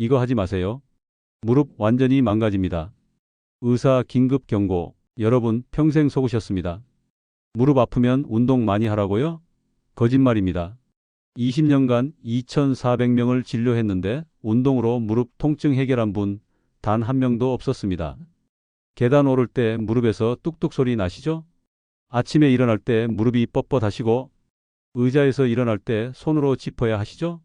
이거 하지 마세요. 무릎 완전히 망가집니다. 의사 긴급 경고. 여러분 평생 속으셨습니다. 무릎 아프면 운동 많이 하라고요? 거짓말입니다. 20년간 2,400명을 진료했는데 운동으로 무릎 통증 해결한 분 단 한 명도 없었습니다. 계단 오를 때 무릎에서 뚝뚝 소리 나시죠? 아침에 일어날 때 무릎이 뻣뻣하시고 의자에서 일어날 때 손으로 짚어야 하시죠?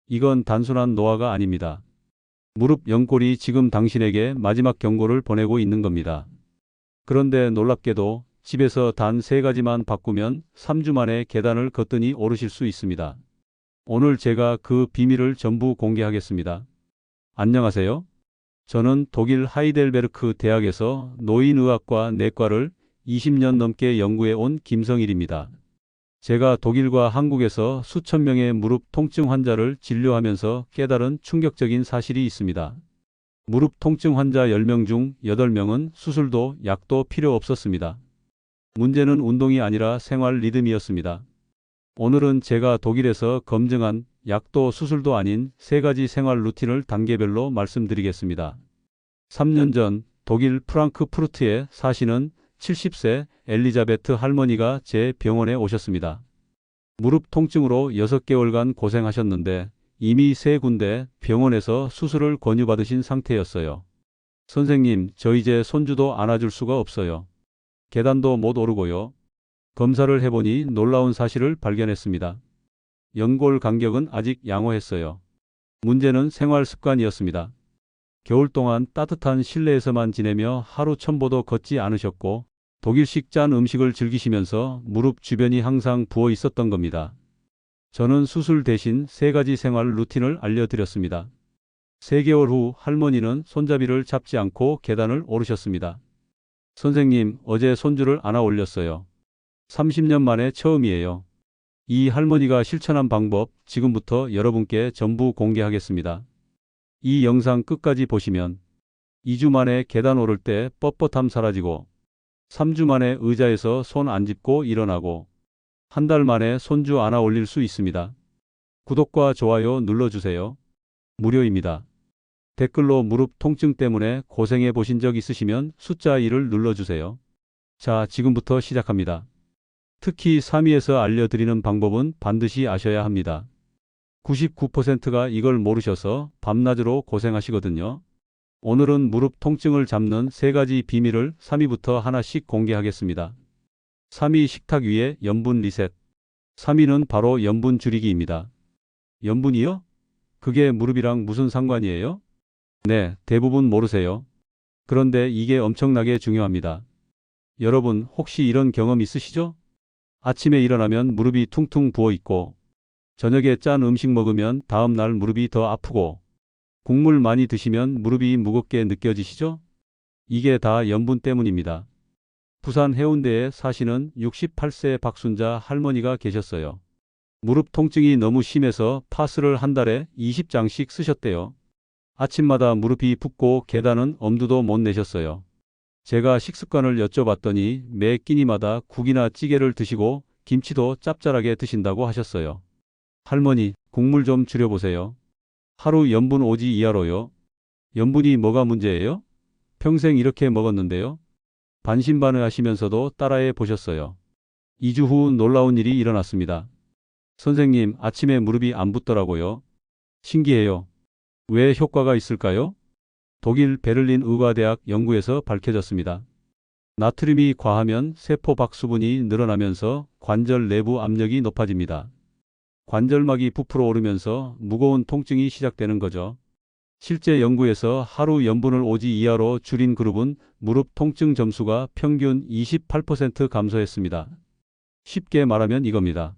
이건 단순한 노화가 아닙니다. 무릎 연골이 지금 당신에게 마지막 경고를 보내고 있는 겁니다. 그런데 놀랍게도 집에서 단 3가지만 바꾸면 3주 만에 계단을 거뜬히 오르실 수 있습니다. 오늘 제가 그 비밀을 전부 공개하겠습니다. 안녕하세요. 저는 독일 하이델베르크 대학에서 노인의학과 내과를 20년 넘게 연구해 온 김성일입니다. 제가 독일과 한국에서 수천 명의 무릎 통증 환자를 진료하면서 깨달은 충격적인 사실이 있습니다. 무릎 통증 환자 10명 중 8명은 수술도 약도 필요 없었습니다. 문제는 운동이 아니라 생활 리듬이었습니다. 오늘은 제가 독일에서 검증한 약도 수술도 아닌 3가지 생활 루틴을 단계별로 말씀드리겠습니다. 3년 전 독일 프랑크푸르트에 사시는 70세 엘리자베트 할머니가 제 병원에 오셨습니다. 무릎 통증으로 6개월간 고생하셨는데 이미 3군데 병원에서 수술을 권유받으신 상태였어요. 선생님, 저 이제 손주도 안아줄 수가 없어요. 계단도 못 오르고요. 검사를 해보니 놀라운 사실을 발견했습니다. 연골 간격은 아직 양호했어요. 문제는 생활 습관이었습니다. 겨울 동안 따뜻한 실내에서만 지내며 하루 첨보도 걷지 않으셨고 독일식 짠 음식을 즐기시면서 무릎 주변이 항상 부어 있었던 겁니다. 저는 수술 대신 3가지 생활 루틴을 알려드렸습니다. 3개월 후 할머니는 손잡이를 잡지 않고 계단을 오르셨습니다. 선생님, 어제 손주를 안아 올렸어요. 30년 만에 처음이에요. 이 할머니가 실천한 방법 지금부터 여러분께 전부 공개하겠습니다. 이 영상 끝까지 보시면 2주 만에 계단 오를 때 뻣뻣함 사라지고 3주 만에 의자에서 손 안 짚고 일어나고 한 달 만에 손주 안아 올릴 수 있습니다. 구독과 좋아요 눌러주세요. 무료입니다. 댓글로 무릎 통증 때문에 고생해 보신 적 있으시면 숫자 1을 눌러주세요. 자, 지금부터 시작합니다. 특히 3위에서 알려드리는 방법은 반드시 아셔야 합니다. 99%가 이걸 모르셔서 밤낮으로 고생하시거든요. 오늘은 무릎 통증을 잡는 3가지 비밀을 3위부터 하나씩 공개하겠습니다. 3위 식탁 위에 염분 리셋. 3위는 바로 염분 줄이기입니다. 염분이요? 그게 무릎이랑 무슨 상관이에요? 네, 대부분 모르세요. 그런데 이게 엄청나게 중요합니다. 여러분 혹시 이런 경험 있으시죠? 아침에 일어나면 무릎이 퉁퉁 부어 있고 저녁에 짠 음식 먹으면 다음 날 무릎이 더 아프고 국물 많이 드시면 무릎이 무겁게 느껴지시죠? 이게 다 염분 때문입니다. 부산 해운대에 사시는 68세 박순자 할머니가 계셨어요. 무릎 통증이 너무 심해서 파스를 한 달에 20장씩 쓰셨대요. 아침마다 무릎이 붓고 계단은 엄두도 못 내셨어요. 제가 식습관을 여쭤봤더니 매 끼니마다 국이나 찌개를 드시고 김치도 짭짤하게 드신다고 하셨어요. 할머니, 국물 좀 줄여보세요. 하루 염분 오지 이하로요. 염분이 뭐가 문제예요? 평생 이렇게 먹었는데요. 반신반의하시면서도 따라해 보셨어요. 2주 후 놀라운 일이 일어났습니다. 선생님, 아침에 무릎이 안 붓더라고요. 신기해요. 왜 효과가 있을까요? 독일 베를린 의과대학 연구에서 밝혀졌습니다. 나트륨이 과하면 세포박 수분이 늘어나면서 관절 내부 압력이 높아집니다. 관절막이 부풀어 오르면서 무거운 통증이 시작되는 거죠. 실제 연구에서 하루 염분을 5지 이하로 줄인 그룹은 무릎 통증 점수가 평균 28% 감소했습니다. 쉽게 말하면 이겁니다.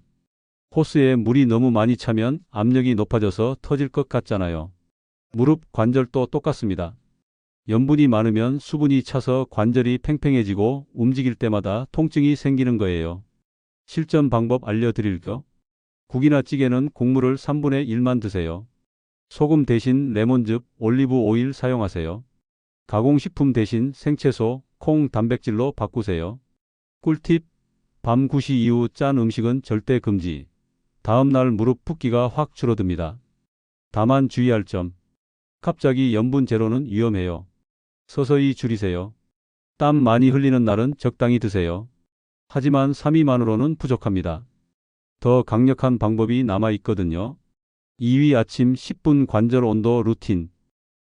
호스에 물이 너무 많이 차면 압력이 높아져서 터질 것 같잖아요. 무릎 관절도 똑같습니다. 염분이 많으면 수분이 차서 관절이 팽팽해지고 움직일 때마다 통증이 생기는 거예요. 실전 방법 알려드릴게요. 국이나 찌개는 국물을 3분의 1만 드세요. 소금 대신 레몬즙, 올리브 오일 사용하세요. 가공식품 대신 생채소, 콩 단백질로 바꾸세요. 꿀팁, 밤 9시 이후 짠 음식은 절대 금지. 다음 날 무릎 붓기가 확 줄어듭니다. 다만 주의할 점, 갑자기 염분 제로는 위험해요. 서서히 줄이세요. 땀 많이 흘리는 날은 적당히 드세요. 하지만 3위만으로는 부족합니다. 더 강력한 방법이 남아 있거든요. 2위 아침 10분 관절 온도 루틴.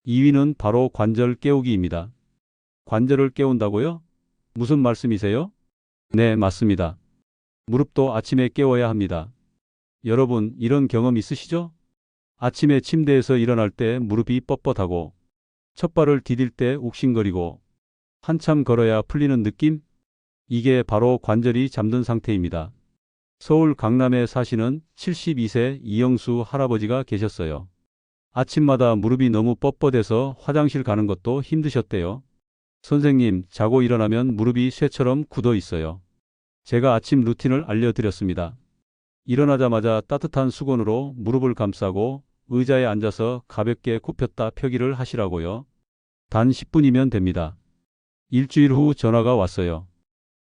2위는 바로 관절 깨우기입니다. 관절을 깨운다고요? 무슨 말씀이세요? 네, 맞습니다. 무릎도 아침에 깨워야 합니다. 여러분, 이런 경험 있으시죠? 아침에 침대에서 일어날 때 무릎이 뻣뻣하고 첫 발을 디딜 때 욱신거리고 한참 걸어야 풀리는 느낌? 이게 바로 관절이 잠든 상태입니다. 서울 강남에 사시는 72세 이영수 할아버지가 계셨어요. 아침마다 무릎이 너무 뻣뻣해서 화장실 가는 것도 힘드셨대요. 선생님, 자고 일어나면 무릎이 쇠처럼 굳어 있어요. 제가 아침 루틴을 알려드렸습니다. 일어나자마자 따뜻한 수건으로 무릎을 감싸고 의자에 앉아서 가볍게 굽혔다 펴기를 하시라고요. 단 10분이면 됩니다. 일주일 후 전화가 왔어요.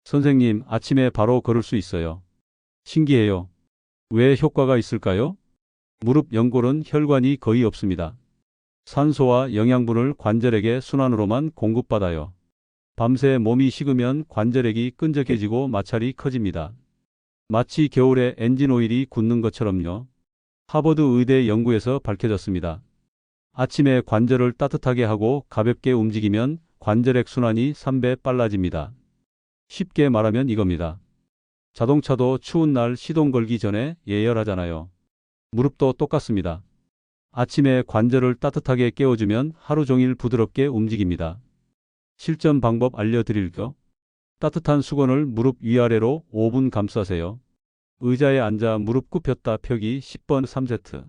선생님, 아침에 바로 걸을 수 있어요. 신기해요. 왜 효과가 있을까요? 무릎 연골은 혈관이 거의 없습니다. 산소와 영양분을 관절에게 순환으로만 공급받아요. 밤새 몸이 식으면 관절액이 끈적해지고 마찰이 커집니다. 마치 겨울에 엔진 오일이 굳는 것처럼요. 하버드 의대 연구에서 밝혀졌습니다. 아침에 관절을 따뜻하게 하고 가볍게 움직이면 관절액 순환이 3배 빨라집니다. 쉽게 말하면 이겁니다. 자동차도 추운 날 시동 걸기 전에 예열하잖아요. 무릎도 똑같습니다. 아침에 관절을 따뜻하게 깨워주면 하루 종일 부드럽게 움직입니다. 실전 방법 알려드릴게요. 따뜻한 수건을 무릎 위아래로 5분 감싸세요. 의자에 앉아 무릎 굽혔다 펴기 10번 3세트.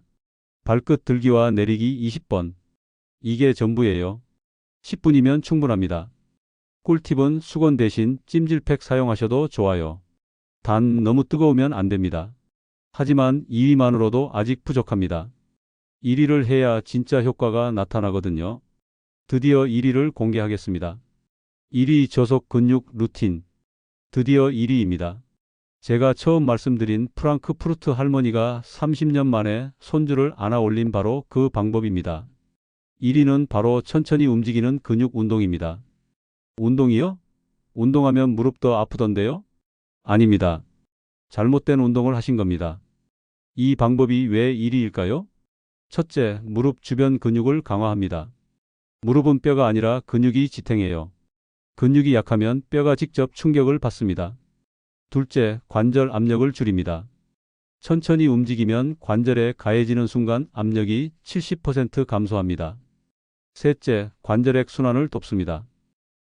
발끝 들기와 내리기 20번. 이게 전부예요. 10분이면 충분합니다. 꿀팁은 수건 대신 찜질팩 사용하셔도 좋아요. 단 너무 뜨거우면 안 됩니다. 하지만 2위만으로도 아직 부족합니다. 1위를 해야 진짜 효과가 나타나거든요. 드디어 1위를 공개하겠습니다. 1위 저속 근육 루틴. 드디어 1위입니다. 제가 처음 말씀드린 프랑크푸르트 할머니가 30년 만에 손주를 안아 올린 바로 그 방법입니다. 1위는 바로 천천히 움직이는 근육 운동입니다. 운동이요? 운동하면 무릎도 아프던데요? 아닙니다. 잘못된 운동을 하신 겁니다. 이 방법이 왜 1위일까요? 첫째, 무릎 주변 근육을 강화합니다. 무릎은 뼈가 아니라 근육이 지탱해요. 근육이 약하면 뼈가 직접 충격을 받습니다. 둘째, 관절 압력을 줄입니다. 천천히 움직이면 관절에 가해지는 순간 압력이 70% 감소합니다. 셋째, 관절액 순환을 돕습니다.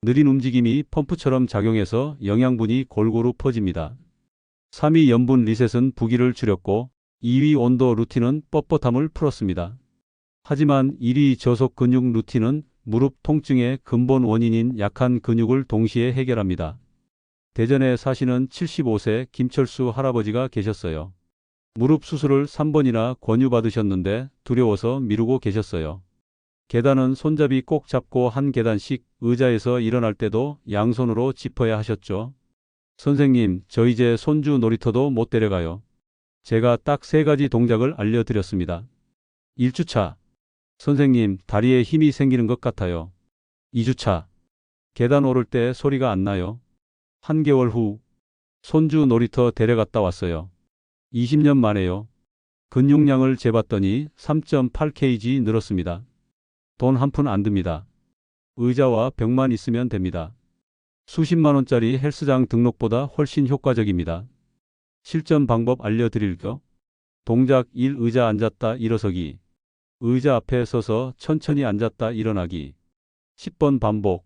느린 움직임이 펌프처럼 작용해서 영양분이 골고루 퍼집니다. 3위 염분 리셋은 부기를 줄였고 2위 온도 루틴은 뻣뻣함을 풀었습니다. 하지만 1위 저속 근육 루틴은 무릎 통증의 근본 원인인 약한 근육을 동시에 해결합니다. 대전에 사시는 75세 김철수 할아버지가 계셨어요. 무릎 수술을 3번이나 권유받으셨는데 두려워서 미루고 계셨어요. 계단은 손잡이 꼭 잡고 한 계단씩, 의자에서 일어날 때도 양손으로 짚어야 하셨죠. 선생님, 저 이제 손주 놀이터도 못 데려가요. 제가 딱 3가지 동작을 알려드렸습니다. 1주차. 선생님, 다리에 힘이 생기는 것 같아요. 2주차. 계단 오를 때 소리가 안 나요. 한 개월 후, 손주 놀이터 데려갔다 왔어요. 20년 만에요. 근육량을 재봤더니 3.8kg 늘었습니다. 돈 한 푼 안 듭니다. 의자와 벽만 있으면 됩니다. 수십만 원짜리 헬스장 등록보다 훨씬 효과적입니다. 실전 방법 알려드릴게요. 동작 1. 의자 앉았다 일어서기. 의자 앞에 서서 천천히 앉았다 일어나기. 10번 반복.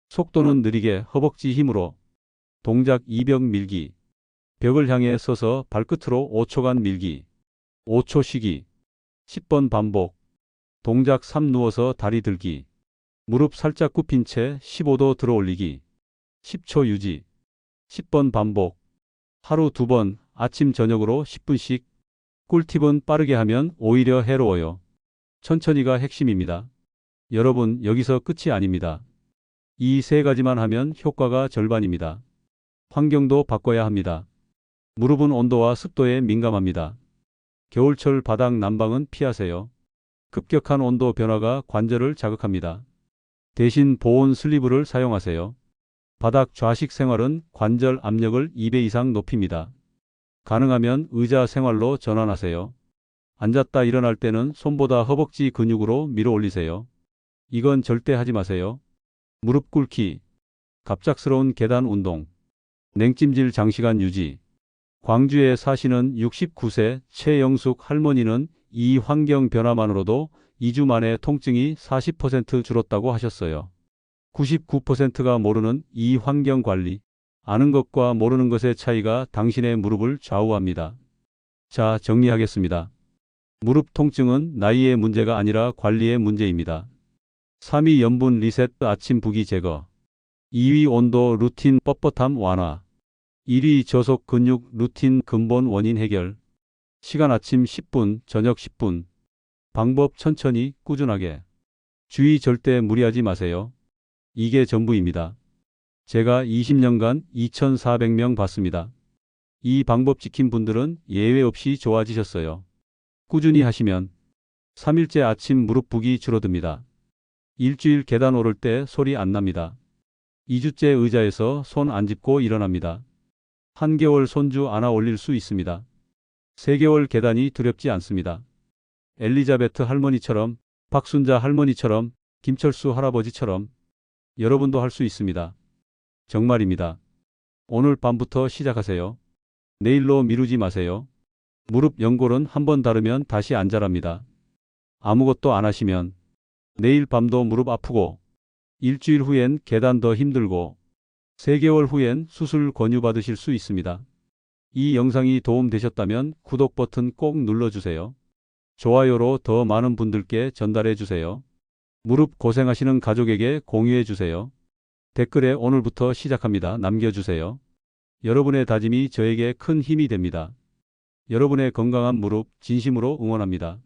속도는 느리게 허벅지 힘으로. 동작 2. 벽 밀기. 벽을 향해 서서 발끝으로 5초간 밀기. 5초 쉬기. 10번 반복. 동작 3. 누워서 다리 들기. 무릎 살짝 굽힌 채 15도 들어 올리기. 10초 유지. 10번 반복. 하루 2번, 아침 저녁으로 10분씩. 꿀팁은 빠르게 하면 오히려 해로워요. 천천히가 핵심입니다. 여러분, 여기서 끝이 아닙니다. 이 3가지만 하면 효과가 절반입니다. 환경도 바꿔야 합니다. 무릎은 온도와 습도에 민감합니다. 겨울철 바닥 난방은 피하세요. 급격한 온도 변화가 관절을 자극합니다. 대신 보온 슬리브를 사용하세요. 바닥 좌식 생활은 관절 압력을 2배 이상 높입니다. 가능하면 의자 생활로 전환하세요. 앉았다 일어날 때는 손보다 허벅지 근육으로 밀어 올리세요. 이건 절대 하지 마세요. 무릎 꿇기, 갑작스러운 계단 운동, 냉찜질 장시간 유지. 광주에 사시는 69세 최영숙 할머니는 이 환경 변화만으로도 2주 만에 통증이 40% 줄었다고 하셨어요. 99%가 모르는 이 환경 관리. 아는 것과 모르는 것의 차이가 당신의 무릎을 좌우합니다. 자, 정리하겠습니다. 무릎 통증은 나이의 문제가 아니라 관리의 문제입니다. 3위 염분 리셋 아침 부기 제거. 2위 온도 루틴 뻣뻣함 완화. 1위 저속 근육 루틴 근본 원인 해결. 시간 아침 10분, 저녁 10분. 방법 천천히, 꾸준하게. 주의 절대 무리하지 마세요. 이게 전부입니다. 제가 20년간 2,400명 봤습니다. 이 방법 지킨 분들은 예외 없이 좋아지셨어요. 꾸준히 하시면 3일째 아침 무릎 붓기 줄어듭니다. 일주일 계단 오를 때 소리 안 납니다. 2주째 의자에서 손 안 짚고 일어납니다. 한개월 손주 안아 올릴 수 있습니다. 3개월 계단이 두렵지 않습니다. 엘리자베트 할머니처럼, 박순자 할머니처럼, 김철수 할아버지처럼 여러분도 할 수 있습니다. 정말입니다. 오늘 밤부터 시작하세요. 내일로 미루지 마세요. 무릎 연골은 한번 다르면 다시 안 자랍니다. 아무것도 안 하시면 내일 밤도 무릎 아프고, 일주일 후엔 계단 더 힘들고, 3개월 후엔 수술 권유받으실 수 있습니다. 이 영상이 도움되셨다면 구독 버튼 꼭 눌러주세요. 좋아요로 더 많은 분들께 전달해 주세요. 무릎 고생하시는 가족에게 공유해 주세요. 댓글에 오늘부터 시작합니다. 남겨주세요. 여러분의 다짐이 저에게 큰 힘이 됩니다. 여러분의 건강한 무릎 진심으로 응원합니다.